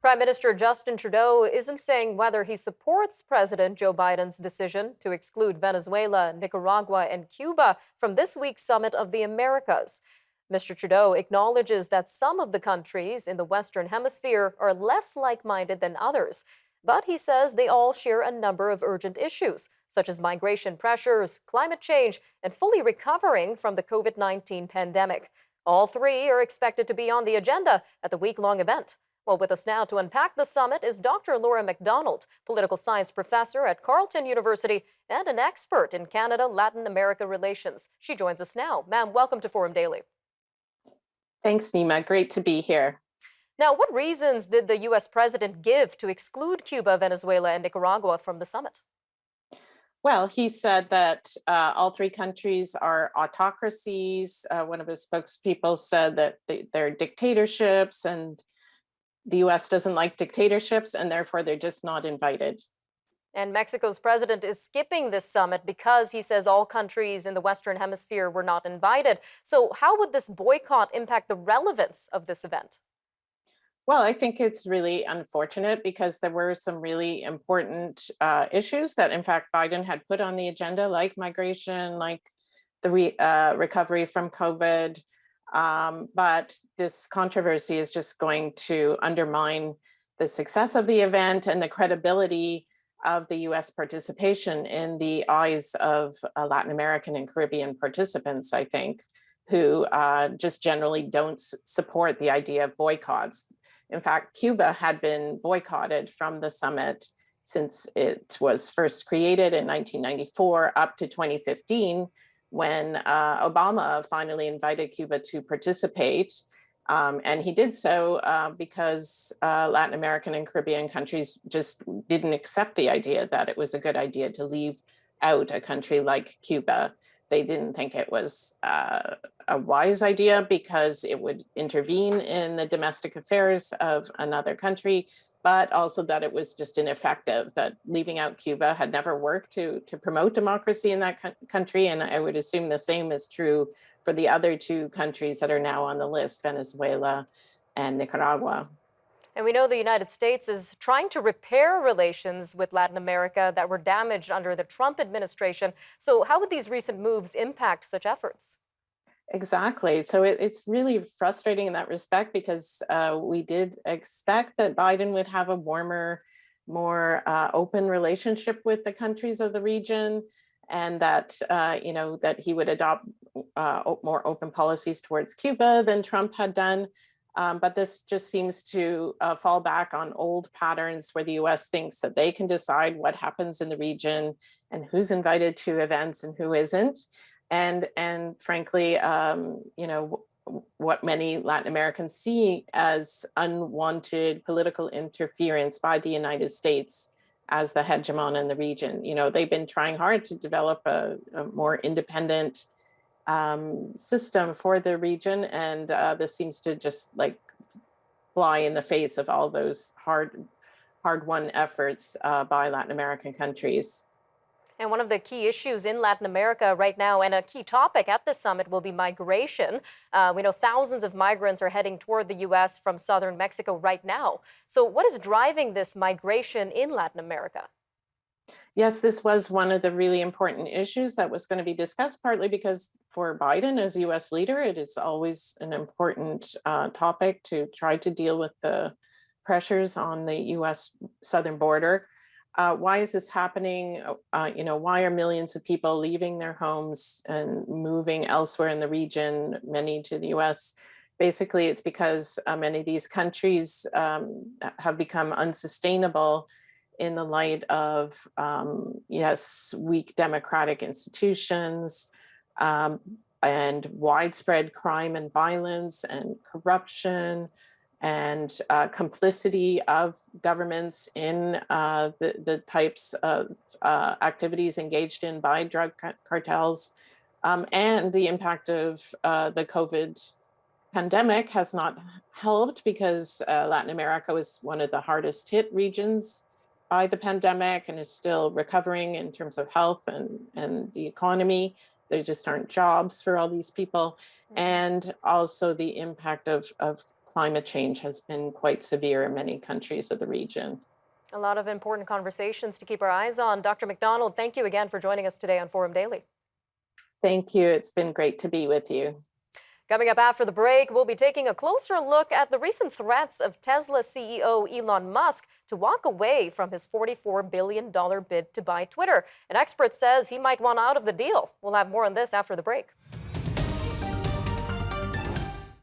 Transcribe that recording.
Prime Minister Justin Trudeau isn't saying whether he supports President Joe Biden's decision to exclude Venezuela, Nicaragua, and Cuba from this week's Summit of the Americas. Mr. Trudeau acknowledges that some of the countries in the Western Hemisphere are less like-minded than others, but he says they all share a number of urgent issues, such as migration pressures, climate change, and fully recovering from the COVID-19 pandemic. All three are expected to be on the agenda at the week-long event. Well, with us now to unpack the summit is Dr. Macdonald, political science professor at Carleton University and an expert in Canada-Latin America relations. She joins us now. Ma'am, welcome to Forum Daily. Thanks, Nima. Great to be here. Now, what reasons did the U.S. president give to exclude Cuba, Venezuela, and Nicaragua from the summit? Well, he said that all three countries are autocracies. One of his spokespeople said that they're dictatorships, and the U.S. doesn't like dictatorships, and therefore they're just not invited. And Mexico's president is skipping this summit because he says all countries in the Western Hemisphere were not invited. So how would this boycott impact the relevance of this event? Well, I think it's really unfortunate because there were some really important issues that, in fact, Biden had put on the agenda, like migration, like the recovery from COVID. But this controversy is just going to undermine the success of the event and the credibility of the U.S. participation in the eyes of Latin American and Caribbean participants, I think, who just generally don't support the idea of boycotts. In fact, Cuba had been boycotted from the summit since it was first created in 1994 up to 2015, when Obama finally invited Cuba to participate. And he did so because Latin American and Caribbean countries just didn't accept the idea that it was a good idea to leave out a country like Cuba. They didn't think it was a wise idea because it would intervene in the domestic affairs of another country, but also that it was just ineffective, that leaving out Cuba had never worked to promote democracy in that country. And I would assume the same is true for the other two countries that are now on the list, Venezuela and Nicaragua. And we know the United States is trying to repair relations with Latin America that were damaged under the Trump administration. So how would these recent moves impact such efforts? Exactly. So it's really frustrating in that respect because we did expect that Biden would have a warmer, more open relationship with the countries of the region, and that that he would adopt more open policies towards Cuba than Trump had done. But this just seems to fall back on old patterns where the U.S. thinks that they can decide what happens in the region and who's invited to events and who isn't. And frankly, what many Latin Americans see as unwanted political interference by the United States as the hegemon in the region. They've been trying hard to develop a more independent system for the region, and this seems to just fly in the face of all those hard-won efforts by Latin American countries. And one of the key issues in Latin America right now, and a key topic at the summit, will be migration. We know thousands of migrants are heading toward the U.S. from southern Mexico right now. So what is driving this migration in Latin America? Yes, this was one of the really important issues that was going to be discussed, partly because for Biden as U.S. leader, it is always an important topic to try to deal with the pressures on the U.S. southern border. Why is this happening? Why are millions of people leaving their homes and moving elsewhere in the region, many to the U.S.? Basically, it's because many of these countries have become unsustainable in the light of, weak democratic institutions and widespread crime and violence and corruption and complicity of governments in the types of activities engaged in by drug cartels, and the impact of the COVID pandemic has not helped because Latin America was one of the hardest hit regions by the pandemic and is still recovering in terms of health and the economy. There just aren't jobs for all these people. And also the impact of climate change has been quite severe in many countries of the region. A lot of important conversations to keep our eyes on. Dr. Macdonald, thank you again for joining us today on Forum Daily. Thank you. It's been great to be with you. Coming up after the break, we'll be taking a closer look at the recent threats of Tesla CEO Elon Musk to walk away from his $44 billion bid to buy Twitter. An expert says he might want out of the deal. We'll have more on this after the break.